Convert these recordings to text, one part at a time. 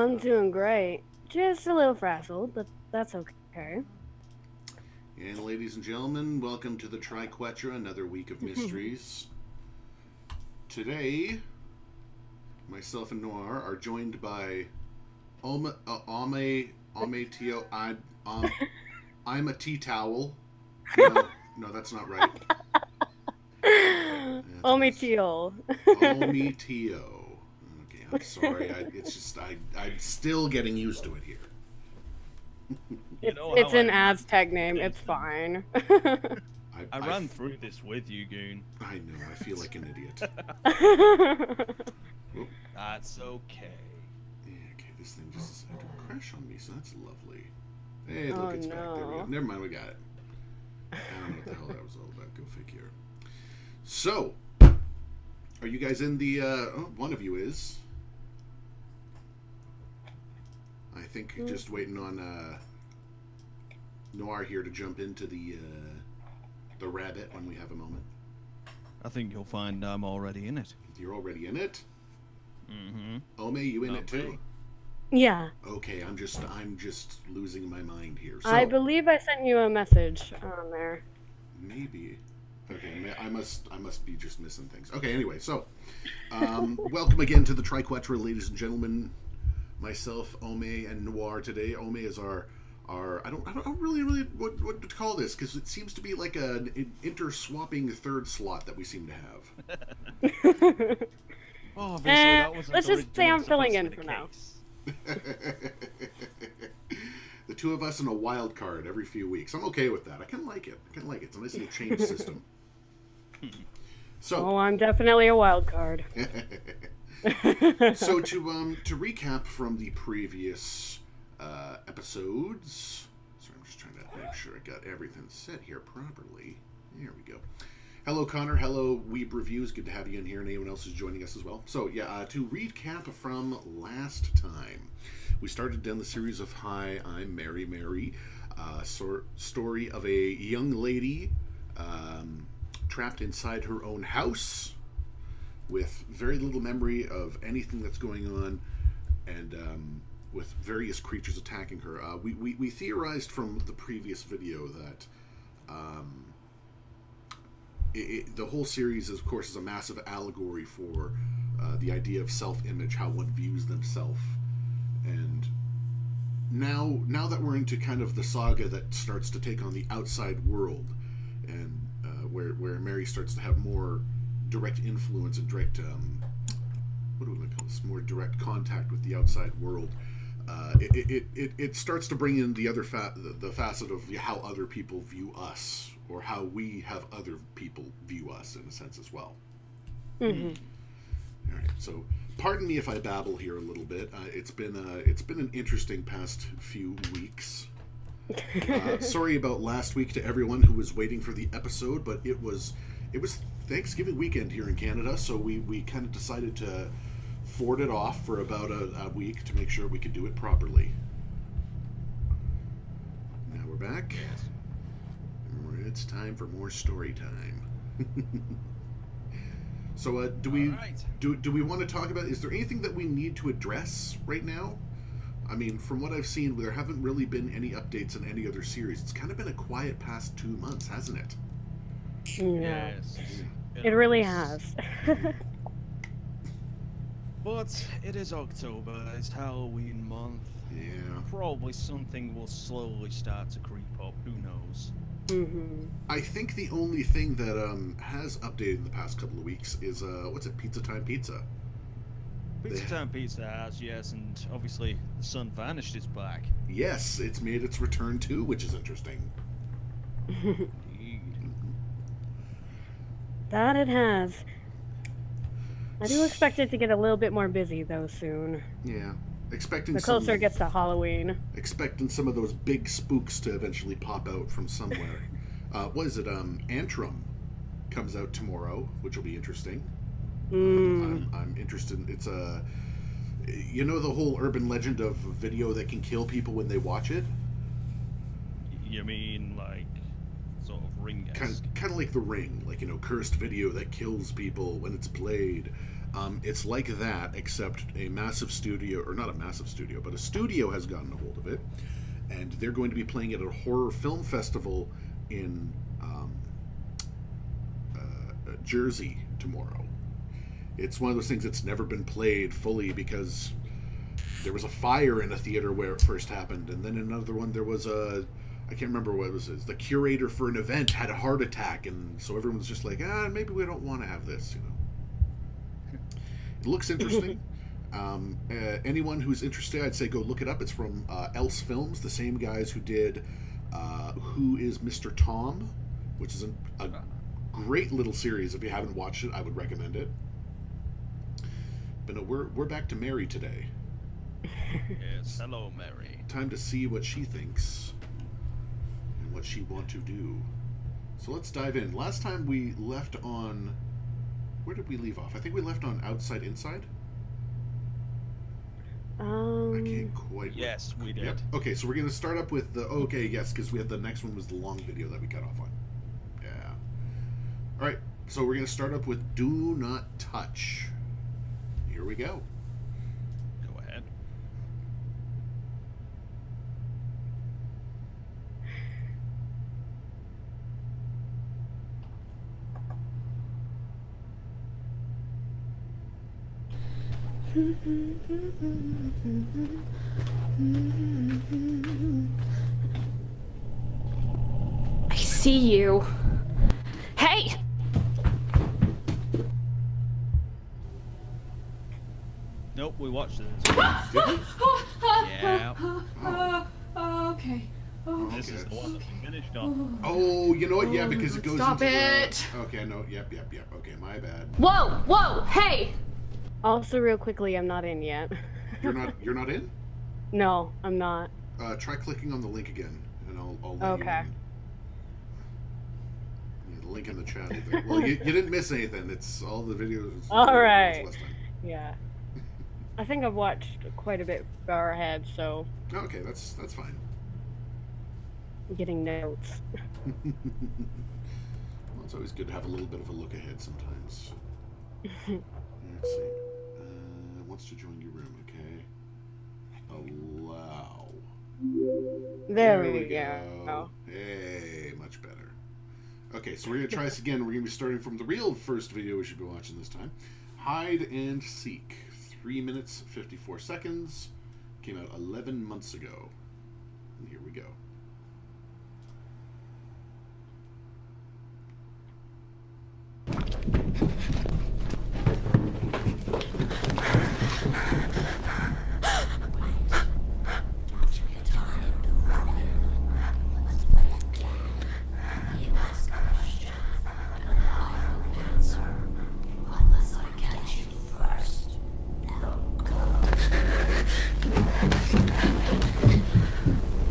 I'm doing great. Just a little frazzled, but that's okay. And ladies and gentlemen, welcome to the Triquetra, another week of mysteries. Today, myself and Noir are joined by Tio. I'm a tea towel. No, that's not right. Omi Teal. Omi Tio. Okay, I'm sorry. I'm still getting used to it here. It's an Aztec name. It's fine. I ran through this with you, Goon. I know. I feel like an idiot. That's okay. Yeah, okay, this thing just decided to crash on me, so that's lovely. Hey, look, it's back. There we go. Never mind, we got it. I don't know what the hell that was all about. Go figure. So, are you guys in the, one of you is. I think just waiting on, Noir here to jump into the rabbit when we have a moment. I think you'll find I'm already in it. You're already in it? Mm-hmm. Ome, you in it too? Yeah. Okay, I'm just losing my mind here. So, I believe I sent you a message on there. Maybe. Okay, I must be just missing things. Okay, anyway, so welcome again to the Triquetra, ladies and gentlemen. Myself, Ome, and Noir today. Ome is our I don't really what to call this, because it seems to be like an inter-swapping third slot that we seem to have. Oh, that wasn't let's just say I'm filling in for now. The two of us in a wild card every few weeks. I'm okay with that. I kind of like it. It's a nice little change system. So, I'm definitely a wild card. So to recap from the previous episodes. Sorry, I'm just trying to make sure I got everything set here properly. There we go. Hello, Connor. Hello, Weeb Reviews. Good to have you in here, and anyone else is joining us as well. So, yeah, to recap from last time, we started down the series of H.I.M.M, Mary Mary, story of a young lady trapped inside her own house with very little memory of anything that's going on, and with various creatures attacking her. We theorized from the previous video that the whole series, of course, is a massive allegory for the idea of self-image, how one views themselves. And now that we're into kind of the saga that starts to take on the outside world, and where Mary starts to have more direct influence and direct what do we call this? More direct contact with the outside world. It starts to bring in the other the facet of how other people view us, or how we have other people view us in a sense as well. Mm-hmm. All right, so pardon me if I babble here a little bit. It's been an interesting past few weeks. Sorry about last week to everyone who was waiting for the episode, but it was Thanksgiving weekend here in Canada, so we kind of decided to forward it off for about a week to make sure we could do it properly. Now we're back. It's time for more story time. So, do we want to talk about? Is there anything that we need to address right now? I mean, from what I've seen, there haven't really been any updates in any other series. It's kind of been a quiet past 2 months, hasn't it? Yeah. Yes. It really has. But it is October, it's Halloween month. Yeah. Probably something will slowly start to creep up, who knows? Mm-hmm. I think the only thing that has updated in the past couple of weeks is what's it? Pizza Time Pizza. Pizza Time Pizza has, yes, and obviously the sun vanished is back. Yes, it's made its return too, which is interesting. Indeed. That it has. I do expect it to get a little bit more busy though soon. Yeah, expecting the closer it gets to Halloween. Expecting some of those big spooks to eventually pop out from somewhere. What is it? Antrim comes out tomorrow, which will be interesting. I'm interested. It's you know, the whole urban legend of a video that can kill people when they watch it. You mean like sort of Ring-esque? Kind of like The Ring, like, you know, cursed video that kills people when it's played. It's like that, except a massive studio, or not a massive studio, but a studio has gotten a hold of it, and they're going to be playing it at a horror film festival in Jersey tomorrow. It's one of those things that's never been played fully because there was a fire in a theater where it first happened, and then another one there was a, I can't remember what it was. The curator for an event had a heart attack, and so everyone's just like, maybe we don't want to have this, you know. It looks interesting. Anyone who's interested, I'd say go look it up. It's from Else Films, the same guys who did Who is Mr. Tom, which is a great little series. If you haven't watched it, I would recommend it. But no, we're back to Mary today. Yes, hello, Mary. Time to see what she thinks and what she want to do. So let's dive in. Last time we left on... Where did we leave off? I think we left on Outside Inside. I can't quite... Yes, we did. Yep. Okay, so we're going to start up with the... Okay, yes, because we had the next one was the long video that we cut off on. Yeah. All right, so we're going to start up with Do Not Touch. Here we go. Go ahead. I see you. Hey! Nope, we watched it. Did we? Yeah. Okay. This is the one that we finished on. Oh, you know what? Yeah, because it goes Stop into it. the... Okay, no, yep. Okay, my bad. Whoa! Hey! Also, real quickly, I'm not in yet. You're not in? No, I'm not. Try clicking on the link again, and I'll let you in. Yeah, the link in the chat. Well, you didn't miss anything. It's all the videos. All right. Yeah. I think I've watched quite a bit far ahead, so... Okay, that's fine. I'm getting notes. Well, it's always good to have a little bit of a look ahead sometimes. Let's see. Wants to join your room, okay? Allow. There we go. Hey, much better. Okay, so we're going to try this again. We're going to be starting from the real first video we should be watching this time. Hide and Seek. 3 minutes, 54 seconds. Came out 11 months ago. And here we go.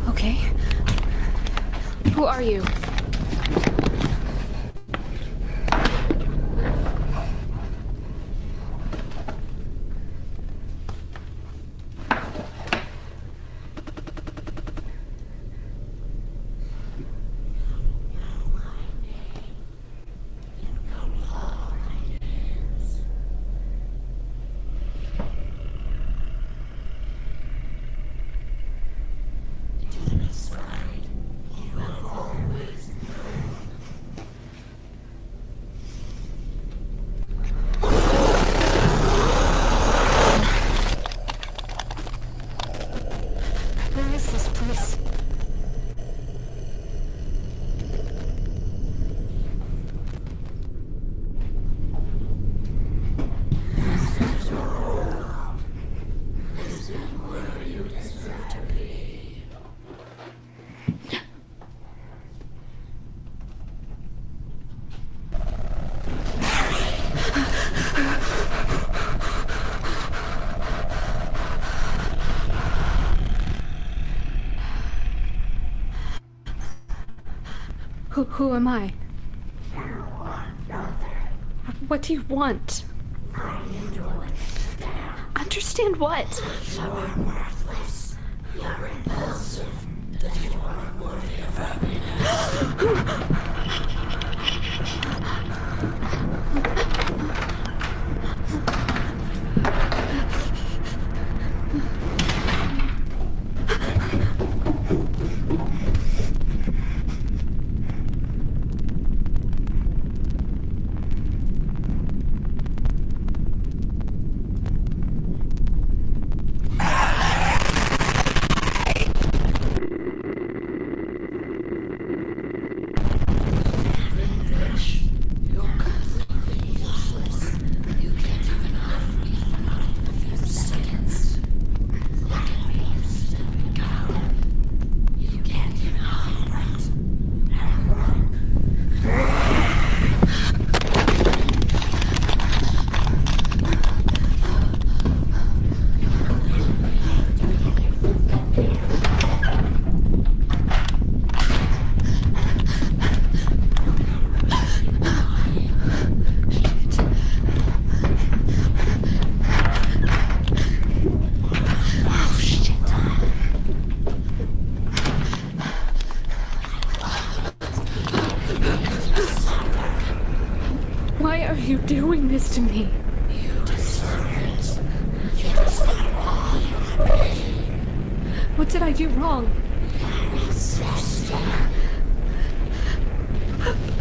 Okay. Who are you? Who am I? What do you want? Understand what? You are worthless. You are repulsive. That you are unworthy of happiness. this to me? You deserve it. You deserve all your pain. What did I do wrong? Your sister.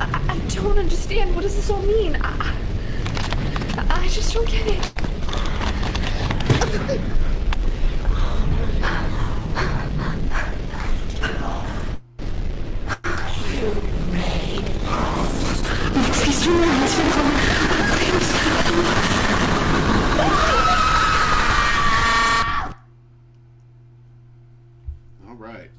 I don't understand. What does this all mean? I just don't get it. All right.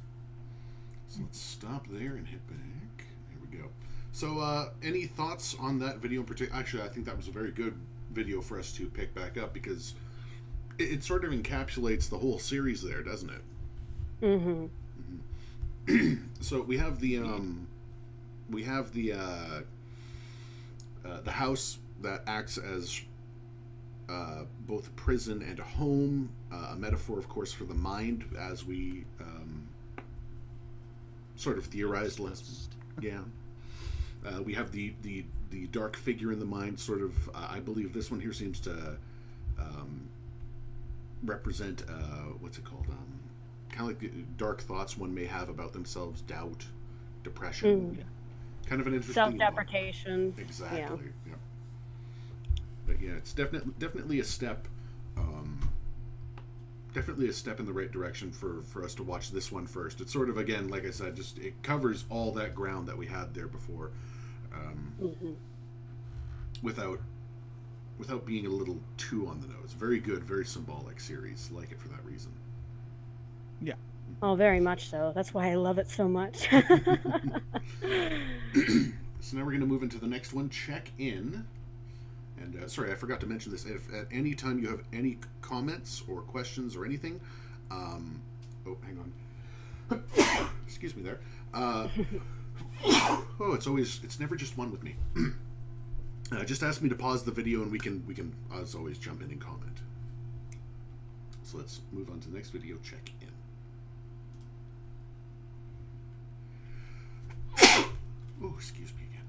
So let's stop there and hit back. Here we go. So, any thoughts on that video in particular? Actually, I think that was a very good video for us to pick back up because it sort of encapsulates the whole series there, doesn't it? Mm-hmm. So we have the house that acts as both a prison and a home, a metaphor, of course, for the mind, as we sort of theorized last. Yeah. We have the dark figure in the mind, sort of. I believe this one here seems to represent what's it called? Kind of like the dark thoughts one may have about themselves, doubt, depression. Kind of an interesting Self-deprecation. one. Exactly. Yeah. But yeah, it's definitely a step. Definitely a step in the right direction for us to watch this one first. It's sort of, again, like I said, just it covers all that ground that we had there before, without being a little too on the nose. Very good, very symbolic series. Like it for that reason. Yeah. Oh, very much so. That's why I love it so much. So now we're going to move into the next one. Check in. And sorry, I forgot to mention this. If at any time you have any comments or questions or anything, oh, hang on. Excuse me there. Oh, it's never just one with me. Just ask me to pause the video, and we can as always jump in and comment. So let's move on to the next video. Check in. Oh, excuse me again.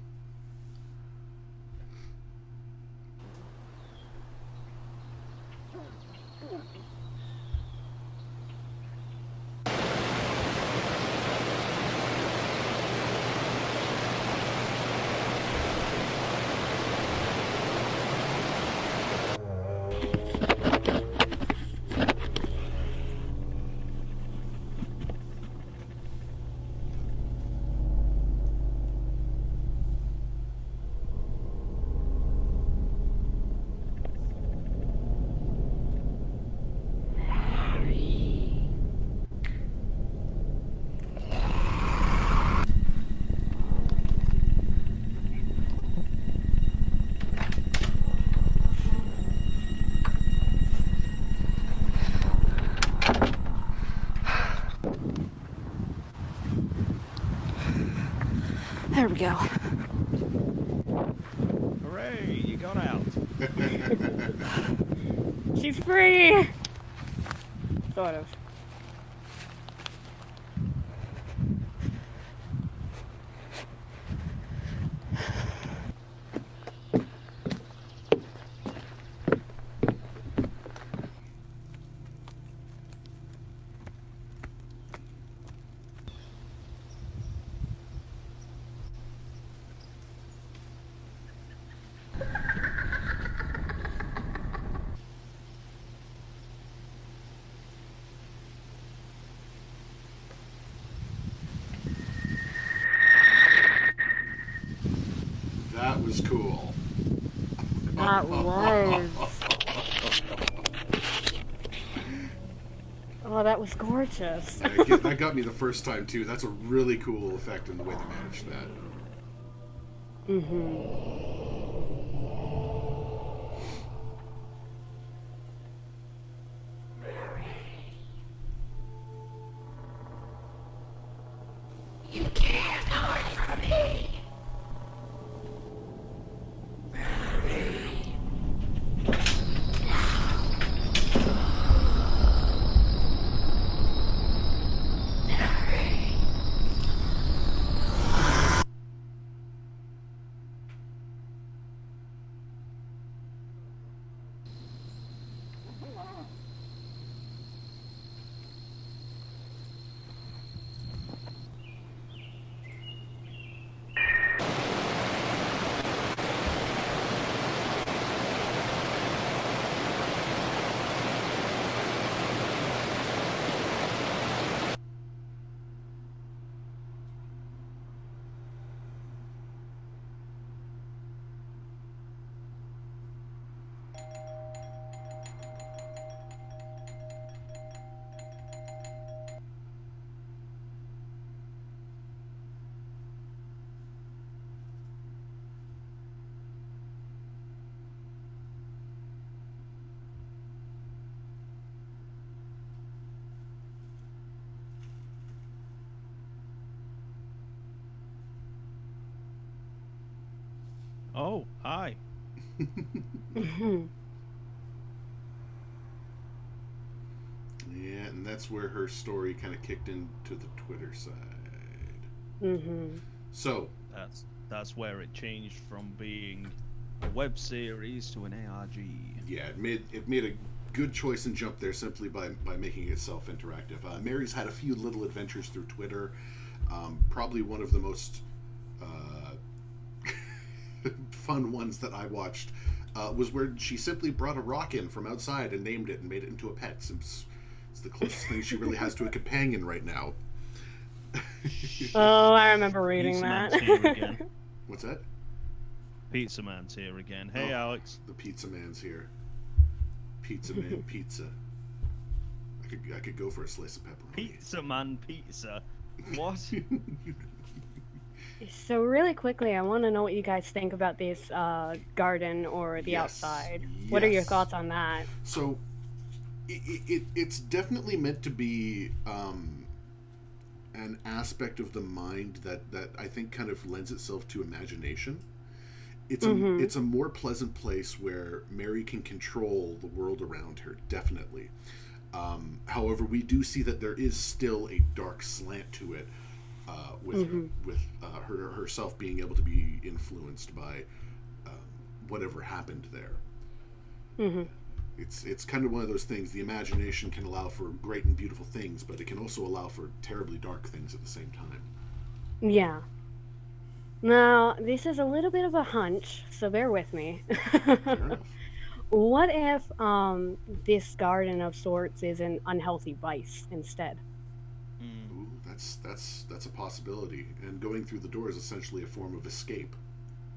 There we go. Hooray, you got out. She's free! Sort of. That was cool. That was. Oh, that was gorgeous. That got me the first time too. That's a really cool effect in the way they managed that. You can't hide from me. Oh, hi. Mhm. Yeah, and that's where her story kind of kicked into the Twitter side. Mhm. So, That's where it changed from being a web series to an ARG. yeah, it made a good choice and jump there simply by making it self-interactive. Mary's had a few little adventures through Twitter. Probably one of the most fun ones that I watched was where she simply brought a rock in from outside and named it and made it into a pet. It's the closest thing she really has to a companion right now. Oh, I remember reading Pizza that. Man's here again. What's that? Pizza Man's here again. Hey, Oh, Alex. the pizza man's here. Pizza man pizza. I could go for a slice of pepperoni. Pizza Man Pizza. What? So really quickly, I want to know what you guys think about this garden or the Yes, outside. What are your yes. thoughts on that? So, it's definitely meant to be an aspect of the mind that I think kind of lends itself to imagination. It's a more pleasant place where Mary can control the world around her, definitely. However, we do see that there is still a dark slant to it, with herself being able to be influenced by whatever happened there. Mm-hmm. It's kind of one of those things. The imagination can allow for great and beautiful things, but it can also allow for terribly dark things at the same time. Yeah. Now, this is a little bit of a hunch, so bear with me. Fair enough. What if this garden of sorts is an unhealthy vice instead? Ooh, that's a possibility. And going through the door is essentially a form of escape.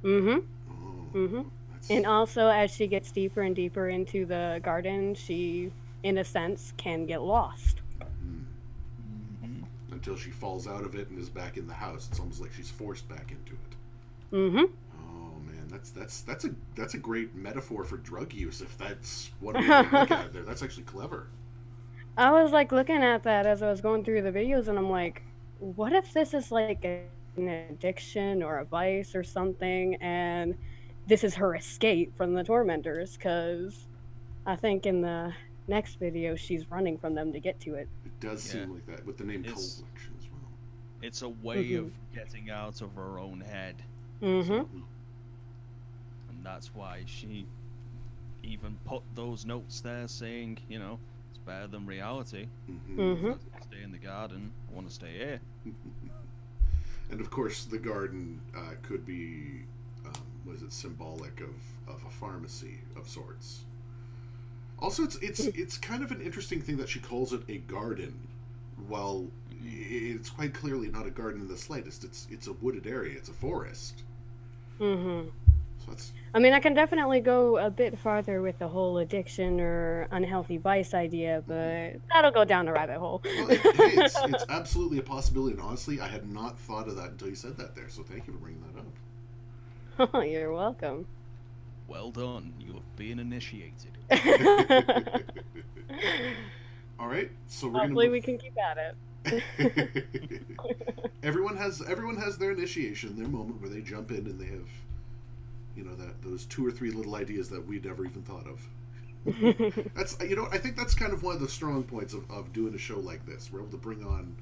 Mm-hmm. Oh, Mm-hmm. that's And also, as she gets deeper and deeper into the garden, she, in a sense, can get lost. Mm-hmm. until she falls out of it and is back in the house. It's almost like she's forced back into it. Mm-hmm. Oh man, that's a great metaphor for drug use. If that's what we look at there, that's actually clever. I was like looking at that as I was going through the videos, and I'm like, what if this is like an addiction or a vice or something, and this is her escape from the tormentors? Because I think in the next video, she's running from them to get to it. It does Yeah. seem like that with the name It's collection as well. it's a way of getting out of her own head, Mm-hmm. and that's why she even put those notes there saying, it's better than reality. Mm-hmm. Mm-hmm. Stay in the garden. I want to stay here. And of course, the garden could be, was it symbolic of a pharmacy of sorts. Also, it's kind of an interesting thing that she calls it a garden. Well, it's quite clearly not a garden in the slightest. It's a wooded area. It's a forest. Mm-hmm. So that's I mean, I can definitely go a bit farther with the whole addiction or unhealthy vice idea, but that'll go down a rabbit hole. well, hey, it's absolutely a possibility. And honestly, I had not thought of that until you said that there. So thank you for bringing that up. You're welcome. Well done. You have been initiated. All right, so we're Hopefully gonna we can keep at it. everyone has their initiation, their moment where they jump in and they have, those 2 or 3 little ideas that we'd never even thought of. That's I think that's kind of one of the strong points of doing a show like this. We're able to bring on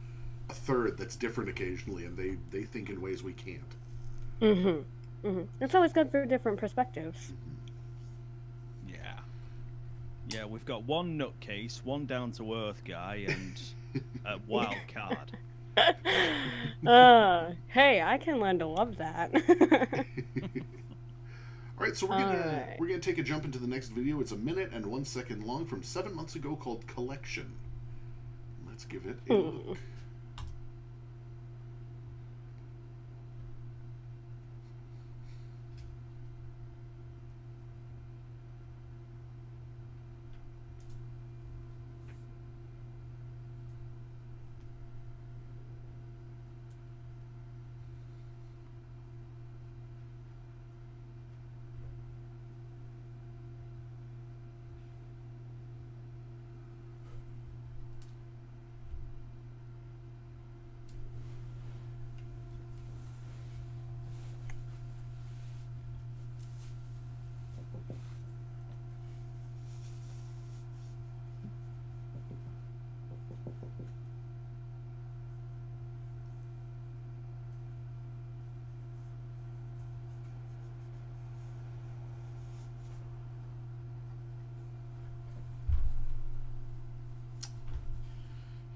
a third that's different occasionally, and they think in ways we can't. Mm-hmm. Mm-hmm. It's always good for different perspectives. Yeah. Yeah, we've got one nutcase, one down-to-earth guy, and a wild card. Hey, I can learn to love that. All right, so we're gonna take a jump into the next video. It's 1 minute and 1 second long from 7 months ago called Collection. Let's give it a look.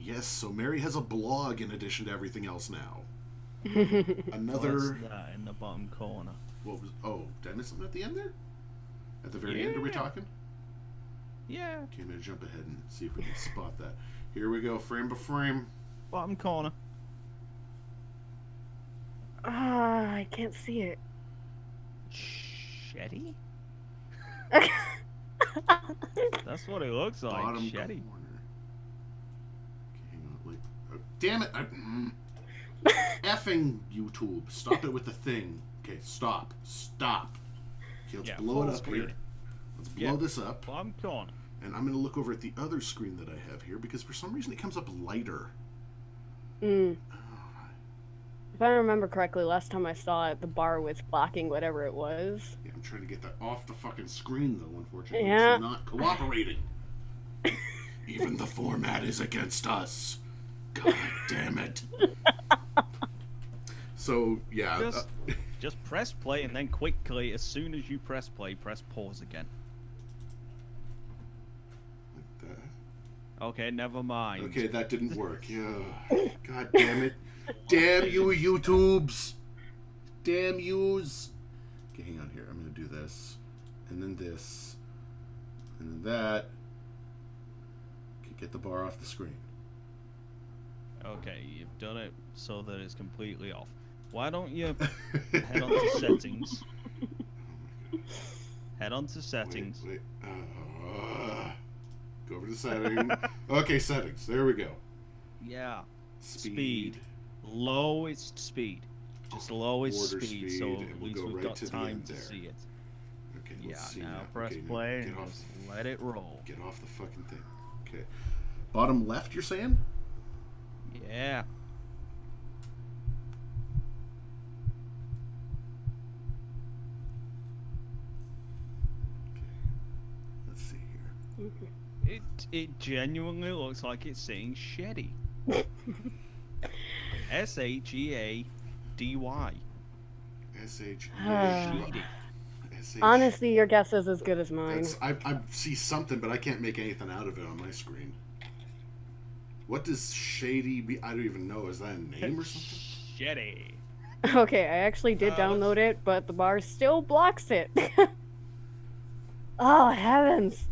Yes, so Mary has a blog in addition to everything else now. Another. What's that in the bottom corner? What was? Oh, did I miss something at the end there? At the very end, are we talking? Yeah. Okay, I'm gonna jump ahead and see if we can spot that. Here we go, frame by frame. Bottom corner. Ah, I can't see it. Shetty? That's what it looks like. Bottom Shetty. corner. Okay, hang on. Like, oh, damn it! Effing YouTube! Stop it with the thing. Okay, stop. Stop. Okay, let's blow it up here. Let's blow this up. Bottom corner. And I'm going to look over at the other screen that I have here because for some reason it comes up lighter. Mm. If I remember correctly, last time I saw it, the bar was blocking whatever it was. Yeah, I'm trying to get that off the fucking screen, though, unfortunately. Yeah. It's not cooperating. Even the format is against us. God damn it. So, yeah. Just press play and then quickly, as soon as you press play, press pause again. Like that. Okay, never mind. Okay, that didn't work. Yeah. God damn it. Damn you, YouTubes. Damn yous. Okay, hang on here. I'm going to do this. And then this. And then that. Okay, get the bar off the screen. Okay, you've done it so that it's completely off. Why don't you head on to settings? Head on to settings. Wait. Go over to settings. Okay, settings. There we go. Yeah. Speed. Lowest speed. Just lowest Order speed, so and at we'll least go we've right got to the time end to there. see it. Okay, Yeah, let's see now now. press Okay, now play get and off, just let it roll. get off the fucking thing. Okay. Bottom left, you're saying? Yeah. Okay. Let's see here. It genuinely looks like it's saying Shetty. Sheady. S-H... Sheedy. Honestly, your guess is as good as mine. I see something, but I can't make anything out of it on my screen. What does shady be? I don't even know. Is that a name or something? Shetty. Okay, I actually did download it, but the bar still blocks it. Oh, heavens.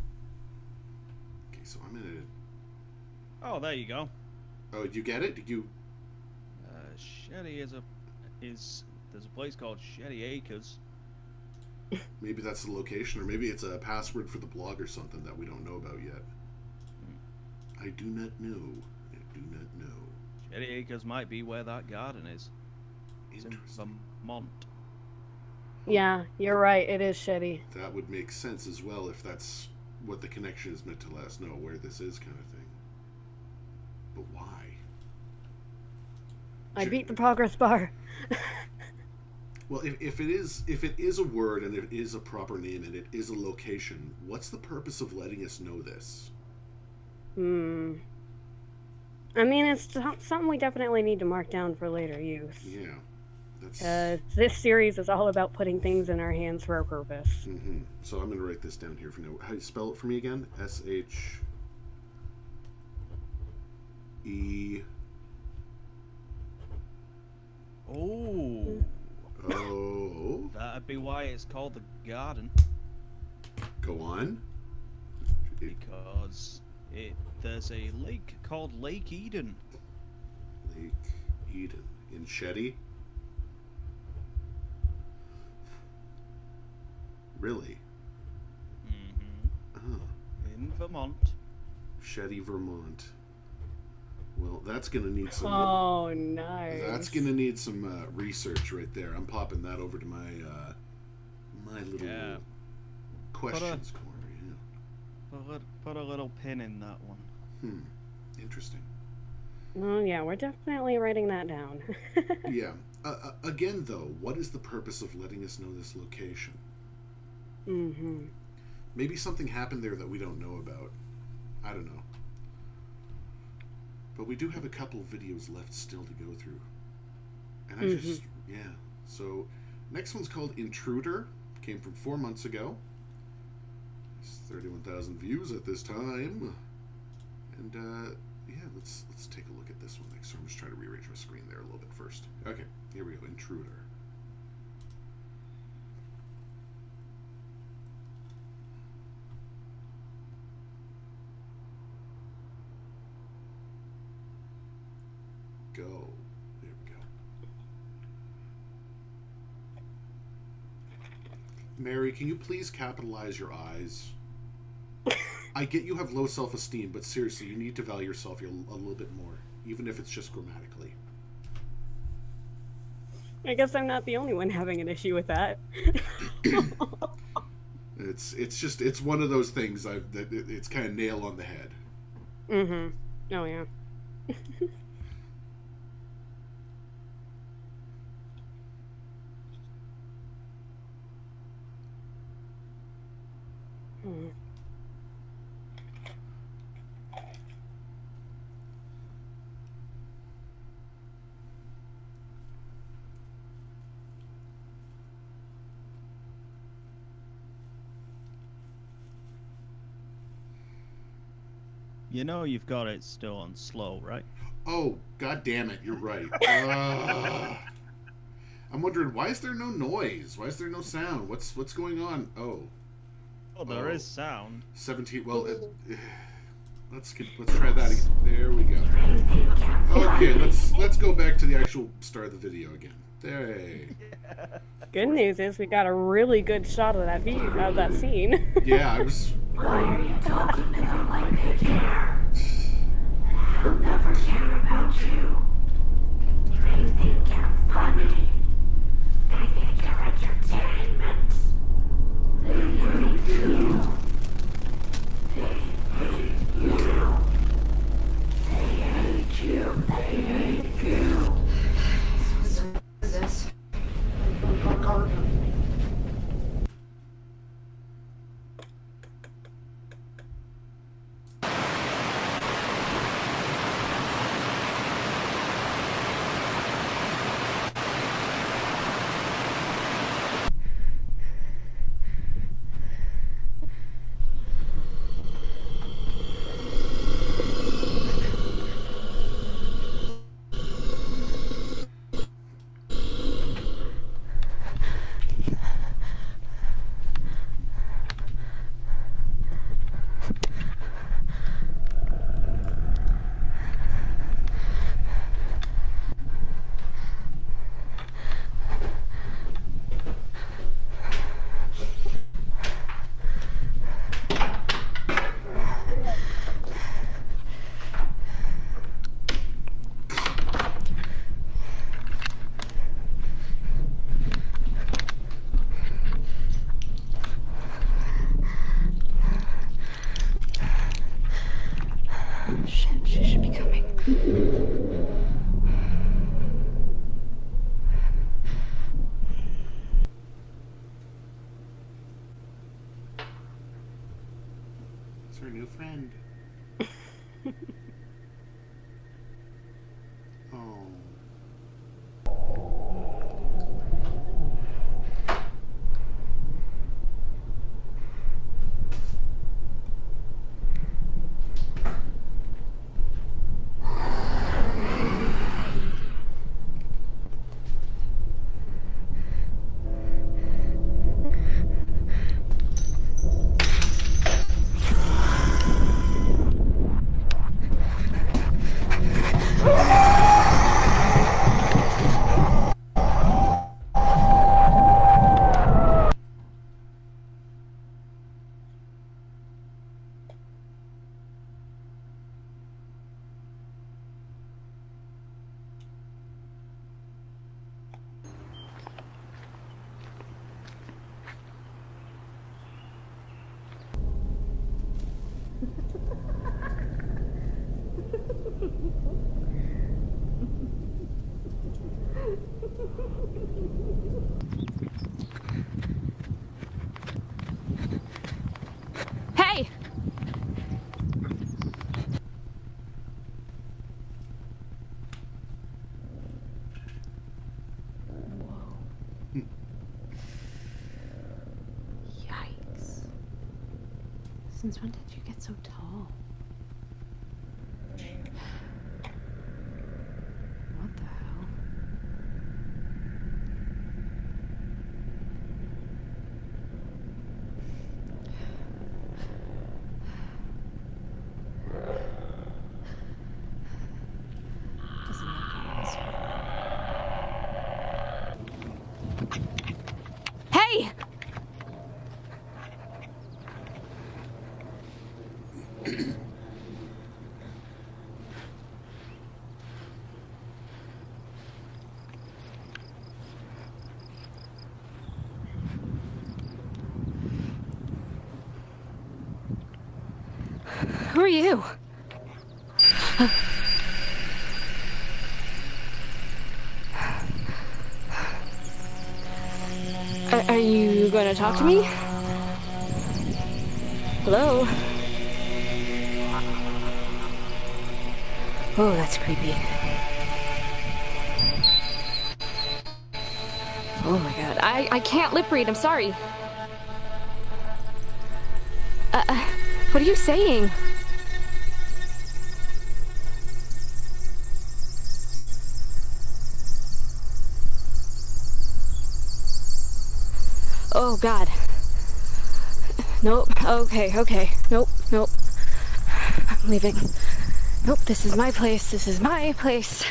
Okay, so I'm gonna... Oh, there you go. Oh, did you get it? Did you... Shetty there's a place called Shetty Acres. Maybe that's the location, or maybe it's a password for the blog or something that we don't know about yet. I do not know. I do not know. Shetty Acres might be where that garden is. It's in Vermont. Yeah, you're right. It is shitty. That would make sense as well if that's what the connection is meant to let us know where this is, kind of thing. But why? I beat the progress bar. Well, if it is a word and it is a proper name and it is a location, what's the purpose of letting us know this? I mean, it's something we definitely need to mark down for later use. Yeah, that's. This series is all about putting things in our hands for a purpose. Mm-hmm. So I'm going to write this down here for now. How do you spell it for me again? S-H-E... Oh. Oh. That'd be why it's called the garden. Go on. Because there's a lake called Lake Eden. Lake Eden. In Shetty? Really? Mm-hmm. Oh. In Vermont. Shetty, Vermont. Well, that's going to need some... Oh, nice. That's going to need some research right there. I'm popping that over to my my little questions corner. Yeah. Put a little pin in that one. Interesting. Oh, yeah, we're definitely writing that down. Yeah. Again, though, what is the purpose of letting us know this location? Mm-hmm. Maybe something happened there that we don't know about. I don't know. But we do have a couple videos left still to go through. And yeah. So, next one's called Intruder. Came from 4 months ago. It's 31,000 views at this time. And, yeah, let's take a look at this one next. So I'm just trying to rearrange my screen there a little bit first. Okay, here we go. Intruder. Go. There we go. Mary, can you please capitalize your eyes? I get you have low self-esteem, but seriously, you need to value yourself a little bit more, even if it's just grammatically. I guess I'm not the only one having an issue with that. It's one of those things it's kind of nail on the head. Mm-hmm. Oh yeah. You know you've got it still on slow, right? Oh, god damn it, you're right. I'm wondering, why is there no noise? Why is there no sound? What's going on? Oh. Oh, there is sound. 17, well, let's try that again. There we go. Okay, let's go back to the actual start of the video again. Hey. Good news is we got a really good shot of that scene. Yeah, I was... Why are you talking to them like they care? They'll never care about you. They think you're funny. They think you're entertainment. They hate you. They hate you. They hate you. They hate you. So is this? She should be coming. It's her new friend. Oh. Since when did you get so tall? What the hell? Doesn't look nice. Hey! Who are you? Are you going to talk to me? Hello? Oh, that's creepy. Oh my god. I can't lip read, I'm sorry. What are you saying? Oh god. Nope. Okay. Nope. I'm leaving. Nope, this is my place. This is my place.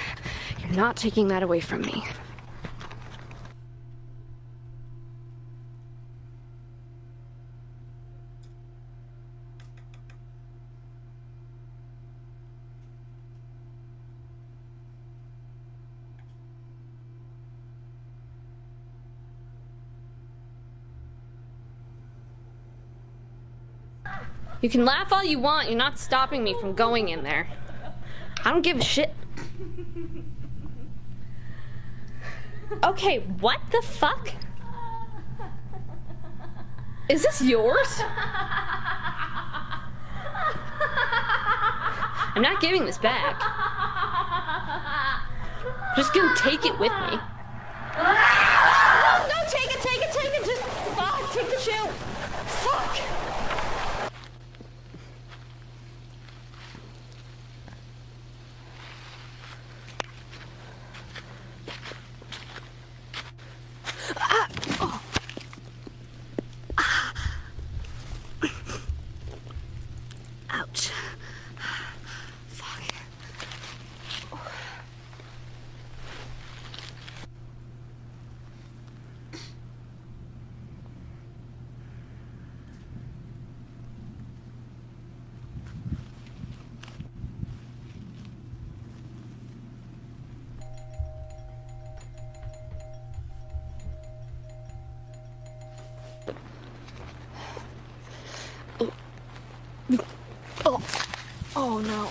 You're not taking that away from me. You can laugh all you want, you're not stopping me from going in there. I don't give a shit. Okay, what the fuck? Is this yours? I'm not giving this back. I'm just gonna take it with me. No, take it. Just, fuck, take the shoe. Fuck. Ouch. Fuck. Oh no.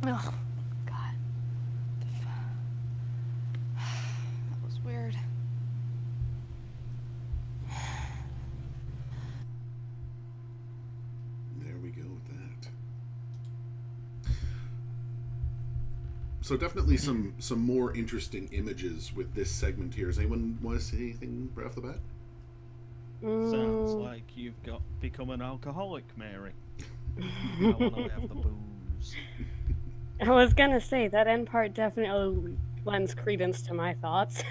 Oh, God. That was weird. There we go with that. So definitely some more interesting images with this segment here. Does anyone want to say anything right off the bat? Sounds like you've become an alcoholic, Mary. I want to have the booze. I was gonna say, that end part definitely lends credence to my thoughts.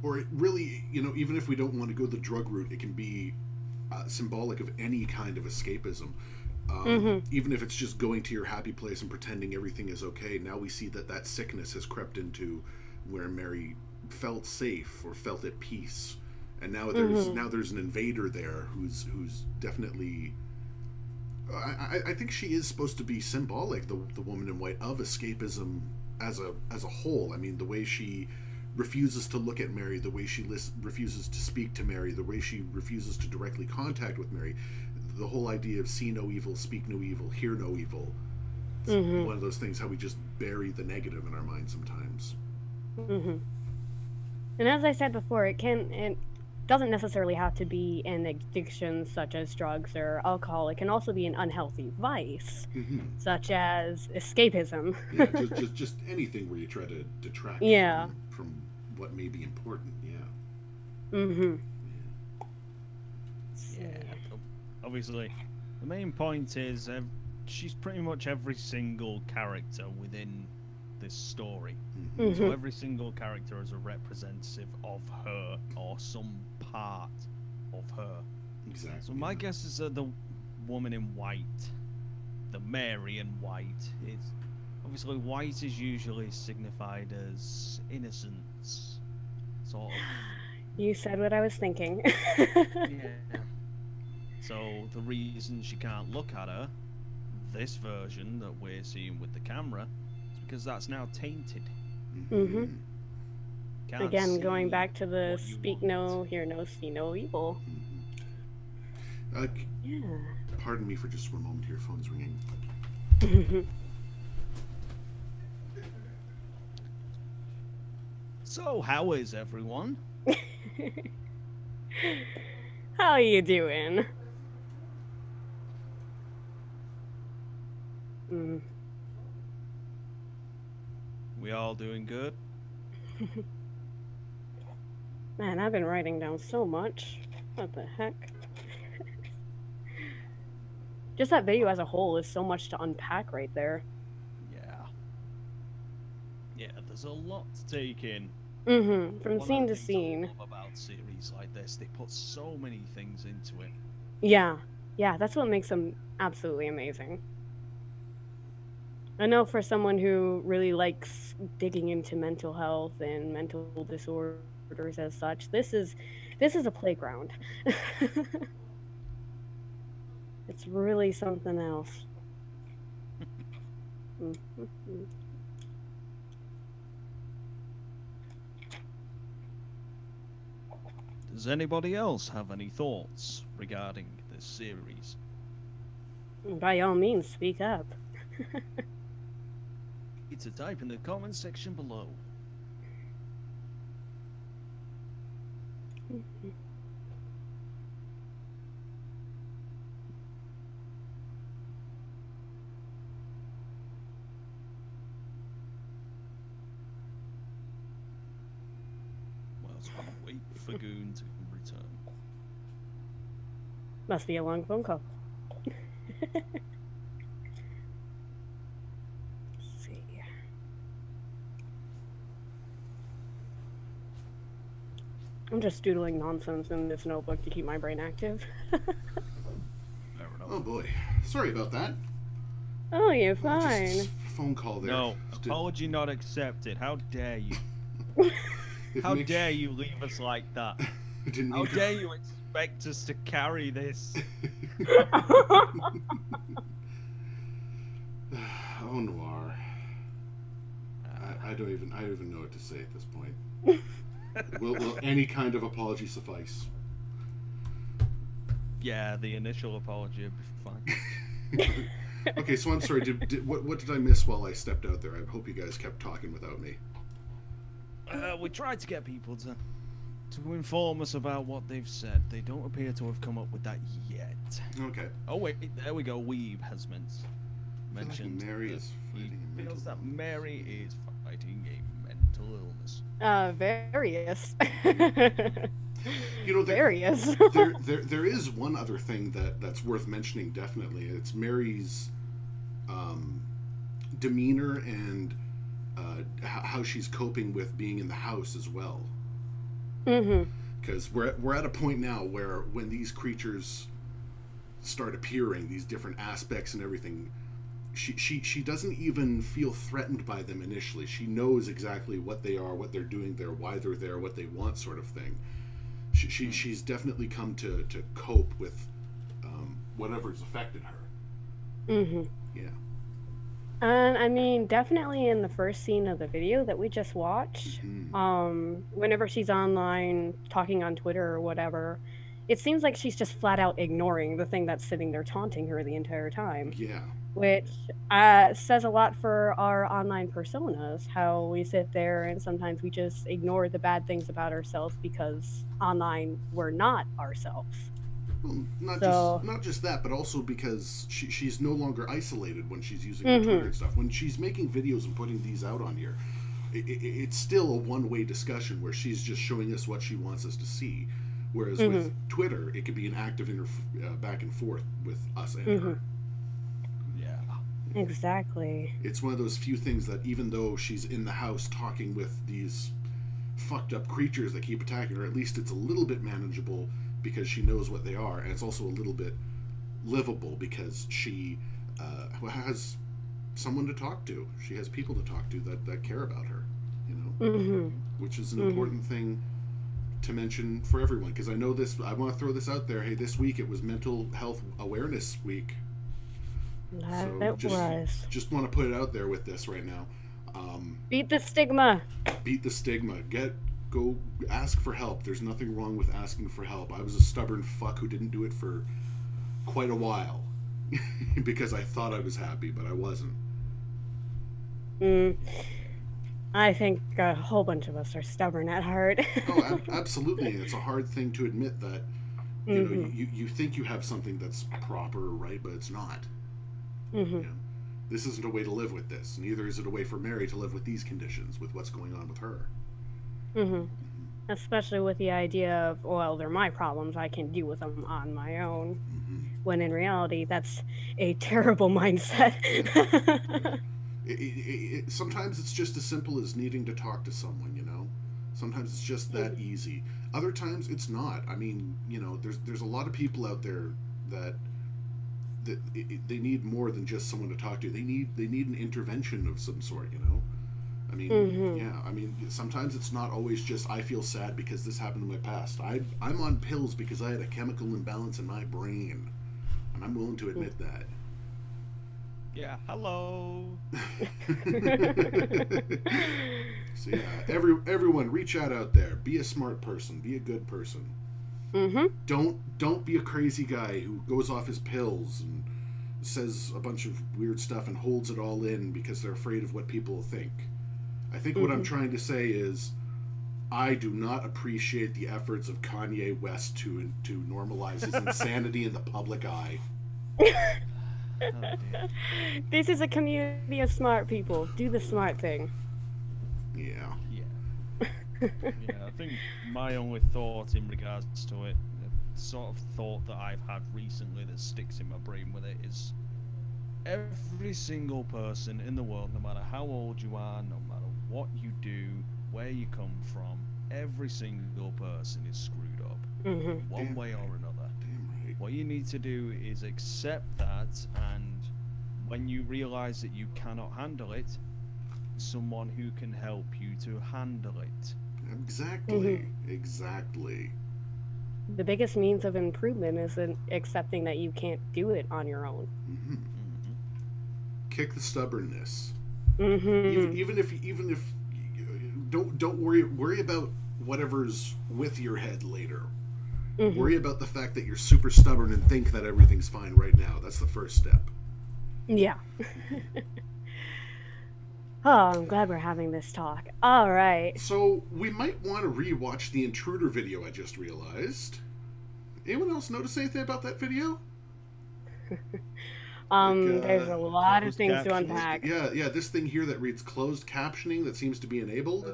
Or it really, even if we don't want to go the drug route, it can be symbolic of any kind of escapism. Even if it's just going to your happy place and pretending everything is okay. Now we see that sickness has crept into where Mary felt safe or felt at peace, and now there's an invader there who's definitely. I think she is supposed to be symbolic, the woman in white, of escapism as a whole. I mean, the way she refuses to look at Mary, the way she refuses to speak to Mary, the way she refuses to directly contact with Mary, the whole idea of see no evil, speak no evil, hear no evil. It's one of those things how we just bury the negative in our mind sometimes. And as I said before, it doesn't necessarily have to be an addiction such as drugs or alcohol. It can also be an unhealthy vice, such as escapism. Yeah, just anything where you try to detract from what may be important. Yeah. Obviously, the main point is she's pretty much every single character within this story. So every single character is a representative of her or some part of her. Exactly. So my guess is that the woman in white, the Mary in white, is obviously white is usually signified as innocence, sort of. You said what I was thinking. Yeah. So the reason she can't look at her, this version that we're seeing with the camera, is because that's now tainted. Again, going back to the speak no, hear no, see no evil. Yeah. Pardon me for just one moment here. Phone's ringing. So, how is everyone? How you doing? We all doing good? Man, I've been writing down so much. What the heck? Just that video as a whole is so much to unpack right there. Yeah, there's a lot to take in. From scene to scene. I love about series like this, they put so many things into it. Yeah, that's what makes them absolutely amazing. I know for someone who really likes digging into mental health and mental disorders as such, this is a playground. It's really something else. Does anybody else have any thoughts regarding this series? By all means, speak up. It's a type in the comments section below. Whilst we wait for Goon to return. Must be a long phone call. I'm just doodling nonsense in this notebook to keep my brain active. Oh boy. Sorry about that. Oh, you're fine. Just phone call there. No, apology not accepted. How dare you? How dare you leave us like that? How dare you expect us to carry this? Oh, Noir. I don't even know what to say at this point. Will any kind of apology suffice? Yeah, the initial apology would be fine. Okay, so I'm sorry. What did I miss while I stepped out there? I hope you guys kept talking without me. We tried to get people to inform us about what they've said. They don't appear to have come up with that yet. Okay. Oh wait, there we go. Weeb has mentioned Mary is fighting a mental that Mary is fighting a mental illness. Various. You know, various. there is one other thing that's worth mentioning. Definitely, it's Mary's demeanor and how she's coping with being in the house as well. Because we're at a point now where when these creatures start appearing, these different aspects and everything, she doesn't even feel threatened by them initially. She knows exactly what they are, what they're doing there, why they're there, what they want, sort of thing. She's definitely come to cope with whatever's affected her. Yeah. And I mean, definitely in the first scene of the video that we just watched, whenever she's online talking on Twitter or whatever, it seems like she's just flat out ignoring the thing that's sitting there taunting her the entire time, Yeah. which says a lot for our online personas, how we sit there and sometimes we just ignore the bad things about ourselves because online we're not ourselves. Well, So, not just that, but also because she's no longer isolated when she's using her Twitter mhm, and stuff. When she's making videos and putting these out on here, it's still a one-way discussion where she's just showing us what she wants us to see. Whereas with mhm, Twitter, it could be an active back and forth with us and mhm, her. Yeah. exactly. It's one of those few things that even though she's in the house talking with these fucked up creatures that keep attacking her, at least it's a little bit manageable because she knows what they are, and it's also a little bit livable because she has someone to talk to. She has people to talk to that care about her, you know, Mhm, which is an mhm. important thing to mention for everyone. Because I know this, I want to throw this out there. Hey, this week it was Mental Health Awareness Week, That so it was. just want to put it out there with this right now. Um, Beat the stigma. beat the stigma. Go ask for help. There's nothing wrong with asking for help. I was a stubborn fuck who didn't do it for quite a while because I thought I was happy, but I wasn't. Mm, I think a whole bunch of us are stubborn at heart. Oh, absolutely. It's a hard thing to admit that, you know, Mhm, you think you have something that's proper or right, but it's not. You mhm, know, this isn't a way to live with this. Neither is it a way for Mary to live with these conditions, with what's going on with her. mhm. Especially with the idea of, well, they're my problems, I can deal with them on my own. Mm-hmm. When in reality, that's a terrible mindset. Yeah, yeah. Sometimes it's just as simple as needing to talk to someone, you know. Sometimes it's just that easy. Other times it's not. I mean, you know, there's a lot of people out there that they need more than just someone to talk to. They need an intervention of some sort, you know. I mean, Mhm, yeah. I mean, sometimes it's not always just I feel sad because this happened in my past. I'm on pills because I had a chemical imbalance in my brain, and I'm willing to admit that. Yeah. Hello. So yeah, everyone reach out there. Be a smart person. Be a good person. mhm, Don't be a crazy guy who goes off his pills and says a bunch of weird stuff and holds it all in because they're afraid of what people will think. I think what I'm mhm. trying to say is I do not appreciate the efforts of Kanye West to normalize his insanity in the public eye. Oh dear. This is a community of smart people. Do the smart thing. Yeah. Yeah. Yeah. I think my only thought in regards to it, the sort of thought that I've had recently that sticks in my brain with it is every single person in the world, no matter how old you are, no matter what you do, where you come from, every single person is screwed up Mhm, one Damn way or right. another. Damn right. What you need to do is accept that, and when you realize that you cannot handle it, someone who can help you to handle it. Exactly. mhm. Exactly. The biggest means of improvement is in accepting that you can't do it on your own. Hmm. Hmm. Kick the stubbornness. Mhm, Even if don't worry about whatever's with your head later. mhm. Worry about the fact that you're super stubborn and think that everything's fine right now. That's the first step. Yeah. Oh, I'm glad we're having this talk. All right. So we might want to rewatch the intruder video. I just realized. Anyone else notice anything about that video? Like, There's a lot of closed things to captions. unpack. yeah. This thing here that reads closed captioning that seems to be enabled.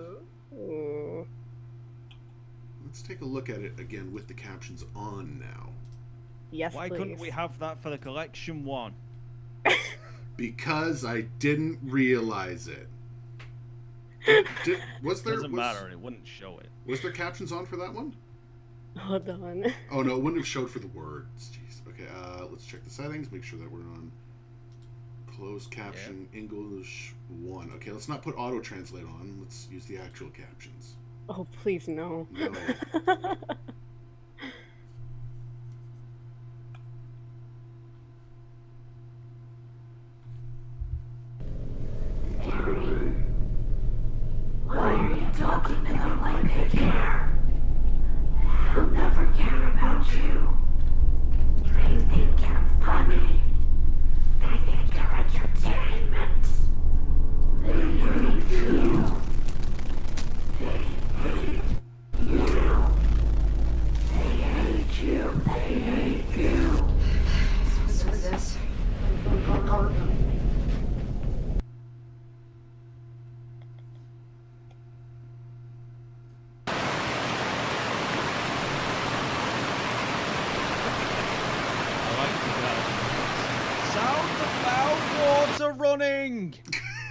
Ooh. Let's take a look at it again with the captions on now. Yes, Why please. couldn't we have that for the collection one? Because I didn't realize it. Doesn't matter, it wouldn't show it. Was there captions on for that one? Hold on. Oh no, it wouldn't have showed for the words. Jeez. Okay, let's check the settings. Make sure that we're on closed caption English 1. Okay, let's not put auto translate on. Let's use the actual captions. Oh, please no. No. Harry, why are you talking to them like they care? They'll never care about you.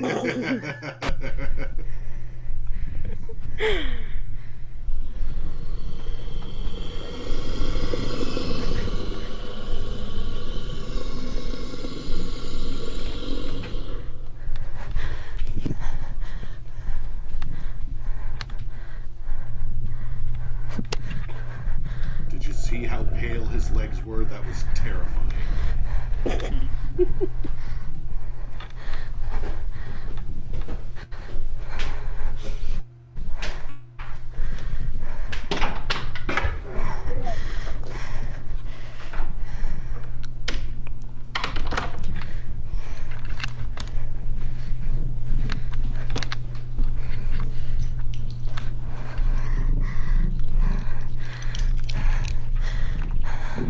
Did you see how pale his legs were? That was terrifying.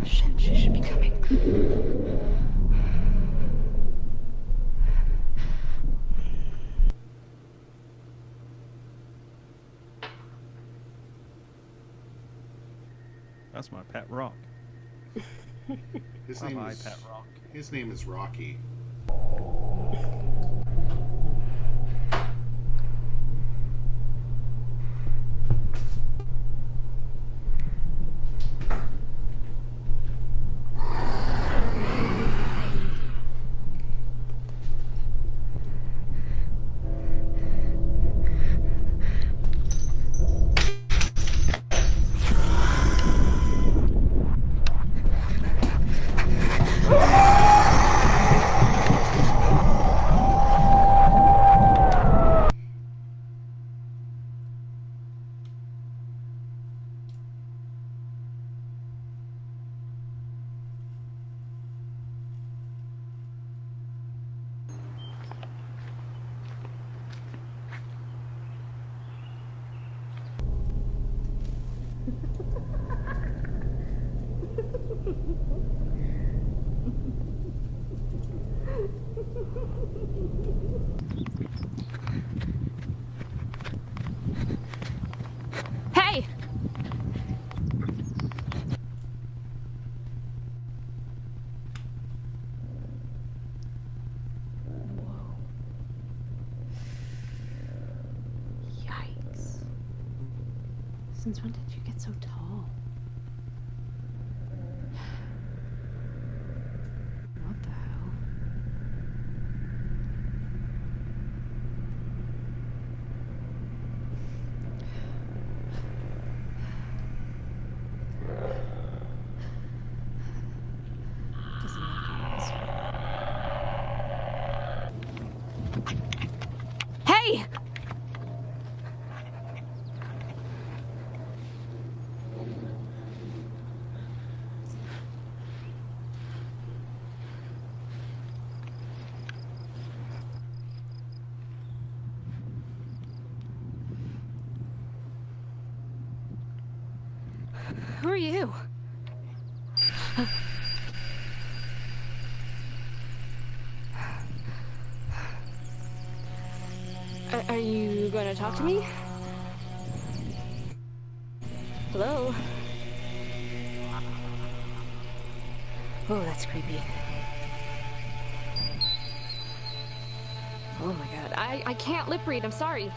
Shit, she should be coming. That's my pet rock. His My name is pet rock. His name is Rocky. Hey! Whoa. Yikes. Since when did you get so tall? What the hell? Doesn't make any sense. Hey! Who are you? Are you going to talk to me? Hello? Oh, that's creepy. Oh my god. I can't lip read, I'm sorry.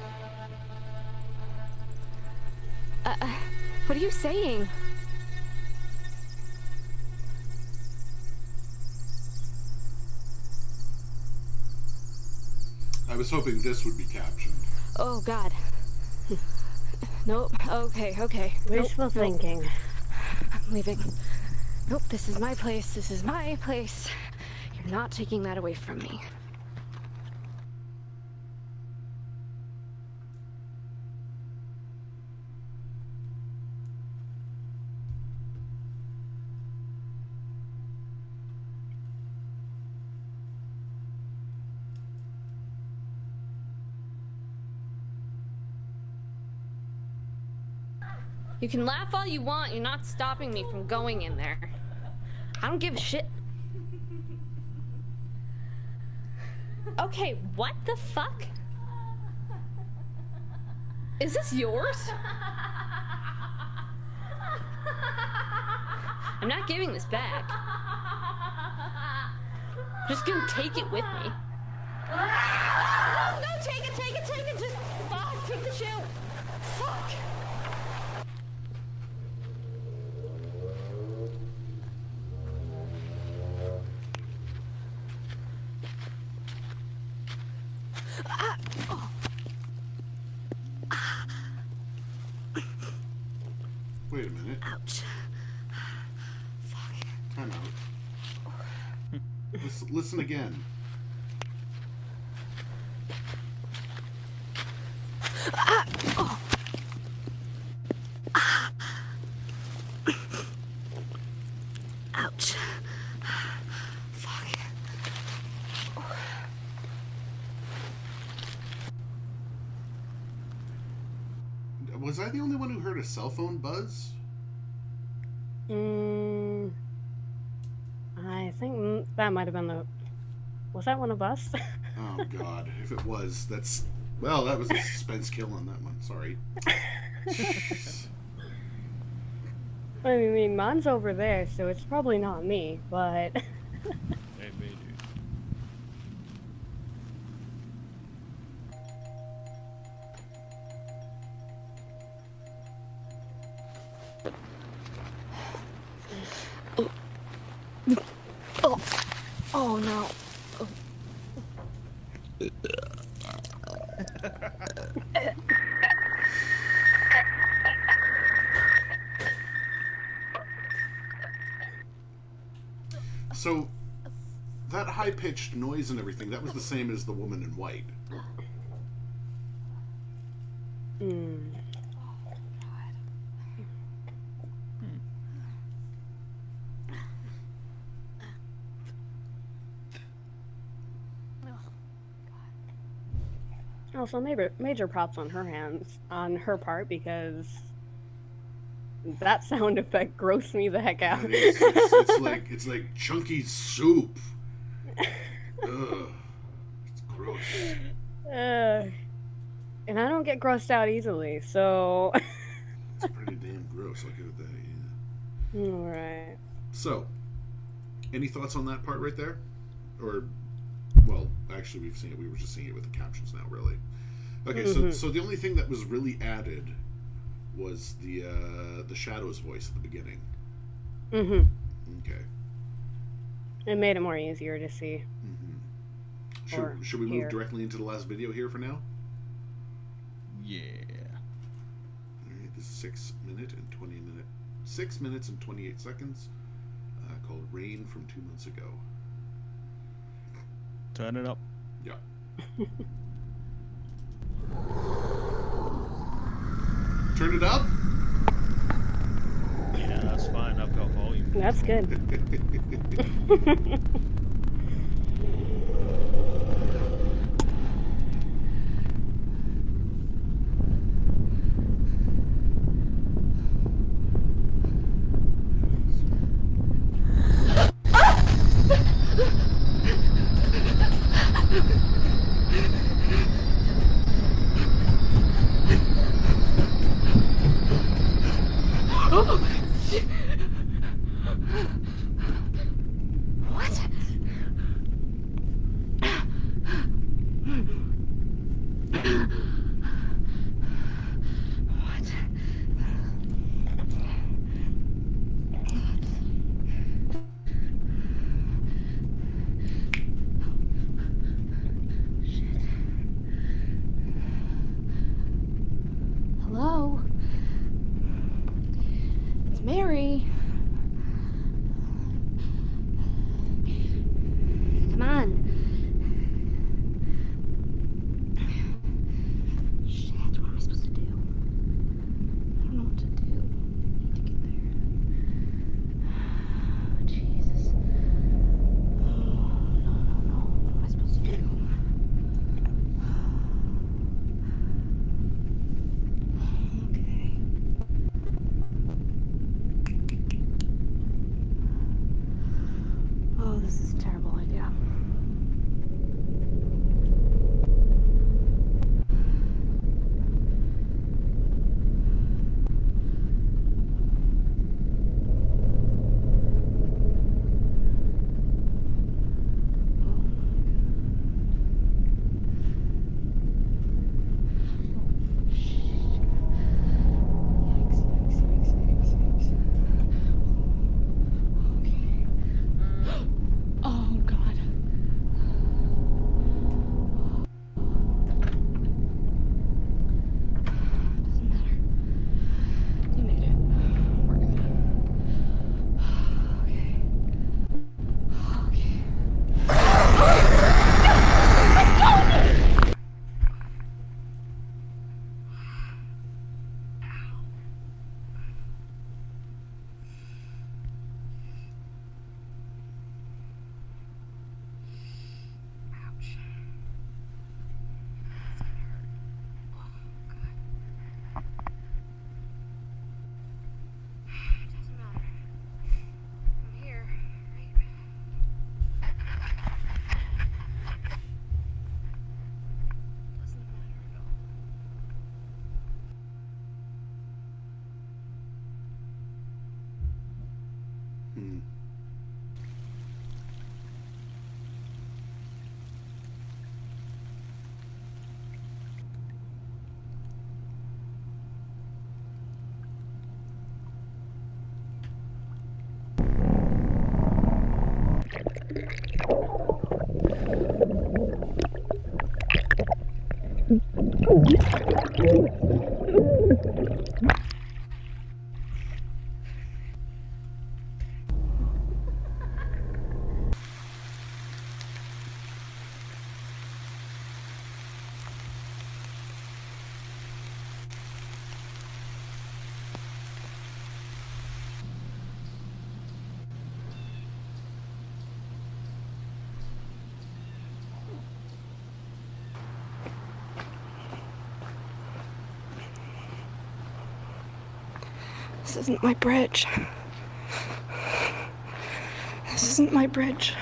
What are you saying? I was hoping this would be captioned. Oh god. Nope. Okay. Wishful thinking. I'm leaving. Nope, this is my place. This is my place. You're not taking that away from me. You can laugh all you want, you're not stopping me from going in there. I don't give a shit. Okay, what the fuck? Is this yours? I'm not giving this back. I'm just gonna take it with me. Wait a minute. Ouch. Time out. Listen again. Ouch. Fuck. Was I the only one who heard a cell phone buzz? I think that might have been the. Was that one of us? Oh God! If it was, that's that was a suspense kill on that one. Sorry. I mean, mine's over there, so it's probably not me, but. Hey, me, dude. Oh no. So, that high-pitched noise and everything, that was the same as the woman in white. Also, major props on her part, because that sound effect grossed me the heck out. It's like chunky soup. Ugh, it's gross. And I don't get grossed out easily, so. It's pretty damn gross. I'll give it that. Yeah. All right. So, any thoughts on that part right there, or? Well, actually, we've seen it. We were just seeing it with the captions now, really. Okay, so the only thing that was really added was the Shadow's voice at the beginning. Okay. It made it more easier to see. Should we move directly into the last video here for now? Yeah. All right, this is 6 minutes and 28 seconds. Called "Rain" from 2 months ago. Turn it up. Yeah. Turn it up? Yeah, that's fine. I've got volume. That's good. What? This isn't my bridge. This isn't my bridge.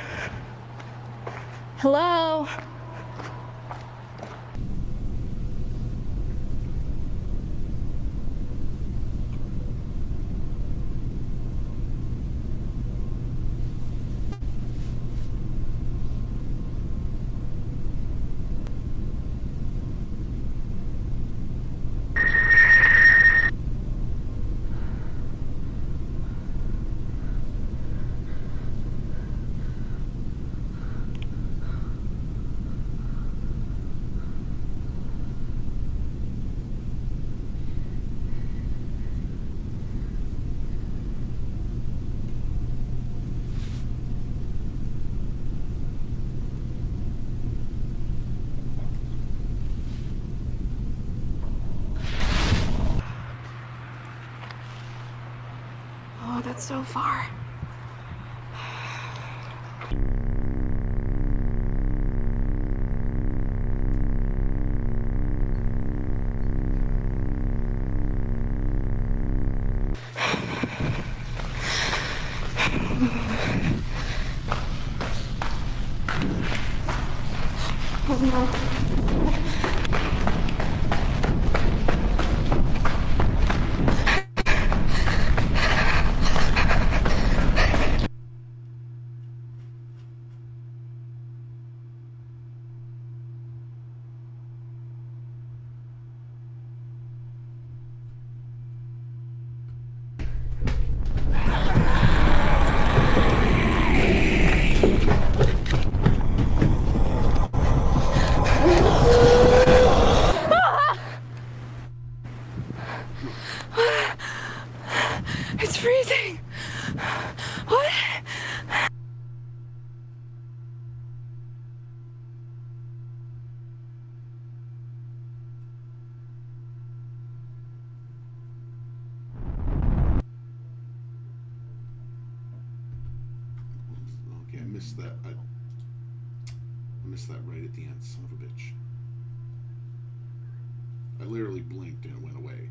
Hello? Oh, that's so far. Oh no. It's freezing. What? Okay, I missed that. I missed that right at the end, son of a bitch. I literally blinked and it went away.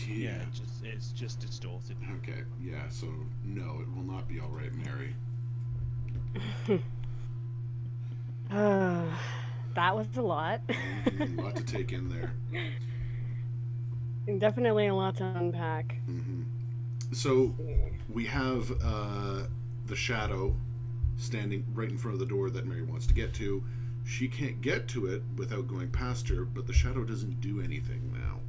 Yeah, it's just distorted. Okay, yeah, so no, it will not be alright, Mary. That was a lot. A lot to take in there. Definitely a lot to unpack. So we have the shadow standing right in front of the door that Mary wants to get to. She can't get to it without going past her, but the shadow doesn't do anything now.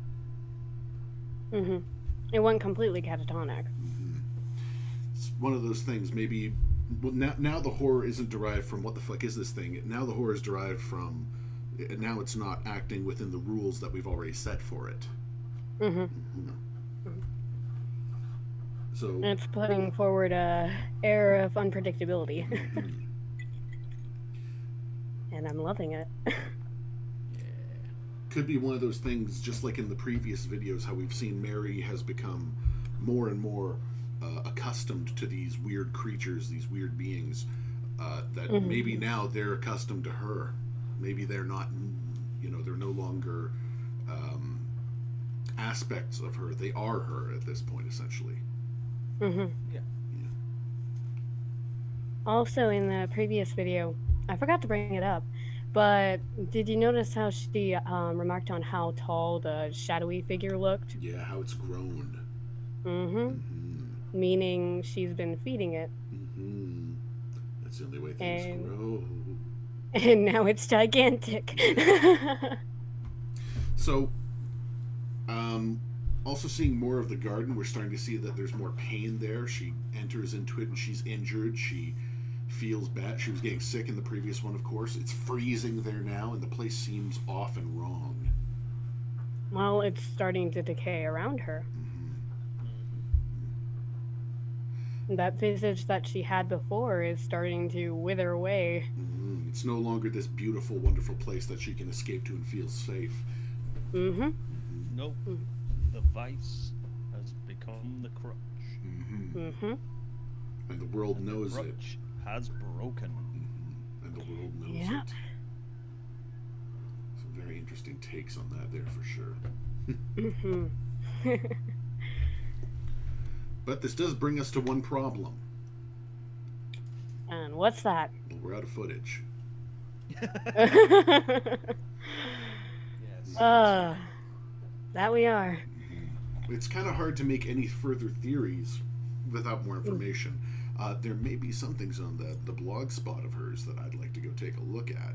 It went completely catatonic. It's one of those things. Maybe well, now the horror isn't derived from what the fuck is this thing. Now the horror is derived from. Now it's not acting within the rules that we've already set for it. So And it's putting forward a air of unpredictability. And I'm loving it. could be one of those things, just like in the previous videos, how we've seen Mary has become more and more accustomed to these weird creatures, these weird beings, that maybe now they're accustomed to her. Maybe they're not, you know, they're no longer aspects of her. They are her at this point, essentially. Yeah. Also, in the previous video, I forgot to bring it up, but did you notice how she remarked on how tall the shadowy figure looked? Yeah, how it's grown. Meaning she's been feeding it. That's the only way things grow. And now it's gigantic. So, Also seeing more of the garden, we're starting to see that there's more pain there. She enters into it and she's injured. She feels bad. She was getting sick in the previous one, of course. It's freezing there now, and the place seems off and wrong. Well, it's starting to decay around her. That visage that she had before is starting to wither away. It's no longer this beautiful, wonderful place that she can escape to and feel safe. Nope. The vice has become the crutch. And the world knows the it. crutch has broken. And the world knows it. Some very interesting takes on that there for sure. But this does bring us to one problem. And what's that? Well, we're out of footage. Yes. That we are. It's kind of hard to make any further theories without more information. There may be some things on the blog spot of hers that I'd like to go take a look at.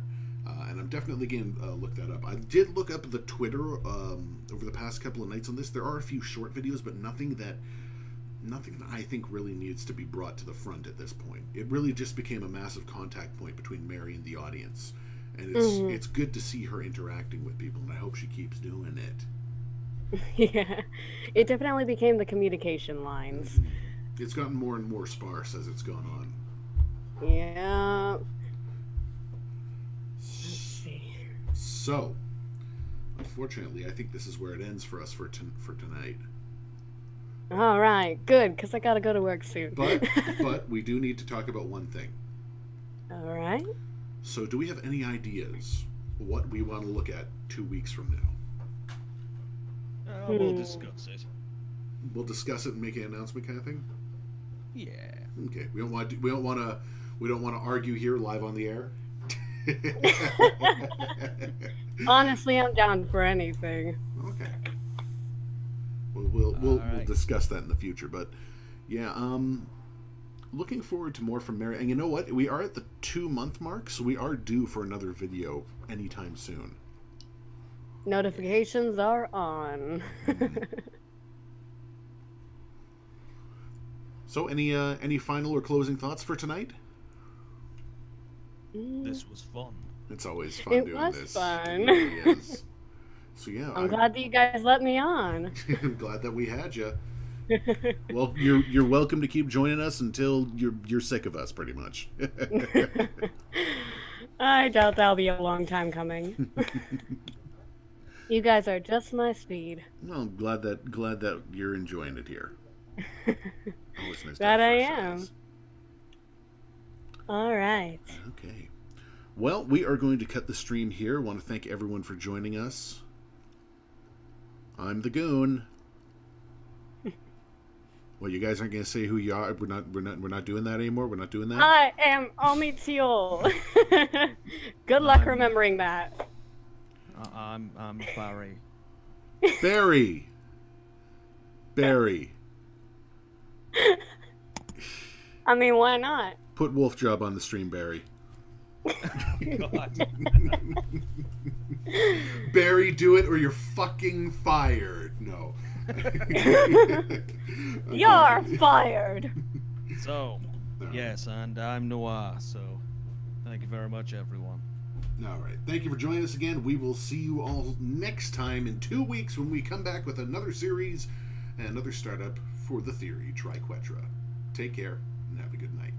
And I'm definitely going to look that up. I did look up the Twitter over the past couple of nights on this. There are a few short videos, but nothing that I think really needs to be brought to the front at this point. It really just became a massive contact point between Mary and the audience. And it's good to see her interacting with people, and I hope she keeps doing it. Yeah, it definitely became the communication lines. It's gotten more and more sparse as it's gone on. Yeah. Let's see. So, unfortunately, I think this is where it ends for us for tonight. All right, good, because I gotta go to work soon. But we do need to talk about one thing. All right. So, do we have any ideas what we want to look at 2 weeks from now? We'll discuss it. We'll discuss it and make an announcement, kind of thing. Yeah. Okay. We don't want to argue here live on the air. Honestly, I'm down for anything. Okay. We'll discuss that in the future, but yeah, looking forward to more from Mary. And you know what? We are at the 2-month mark, so we are due for another video anytime soon. Notifications are on. So, any final or closing thoughts for tonight? This was fun. It's always fun It doing was this. fun. It really is. So yeah, I'm glad that you guys let me on. I'm glad that we had you. Well, you're welcome to keep joining us until you're sick of us, pretty much. I doubt that'll be a long time coming. You guys are just my speed. Well, I'm glad that you're enjoying it here. Always nice to That have I fresh am. eyes. All right. Okay. Well, we are going to cut the stream here. I want to thank everyone for joining us. I'm the Goon. Well, you guys aren't going to say who you are. We're not doing that anymore. We're not doing that. I am Omitiol. Good luck remembering that. I'm Barry. Barry. I mean, why not? Put Wolf Job on the stream, Barry. God. Barry, do it or you're fucking fired. No. You're fired. So, yes, and I'm Noir, so thank you very much, everyone. All right. Thank you for joining us again. We will see you all next time in 2 weeks when we come back with another series and another startup for the theory, Triquetra. Take care and have a good night.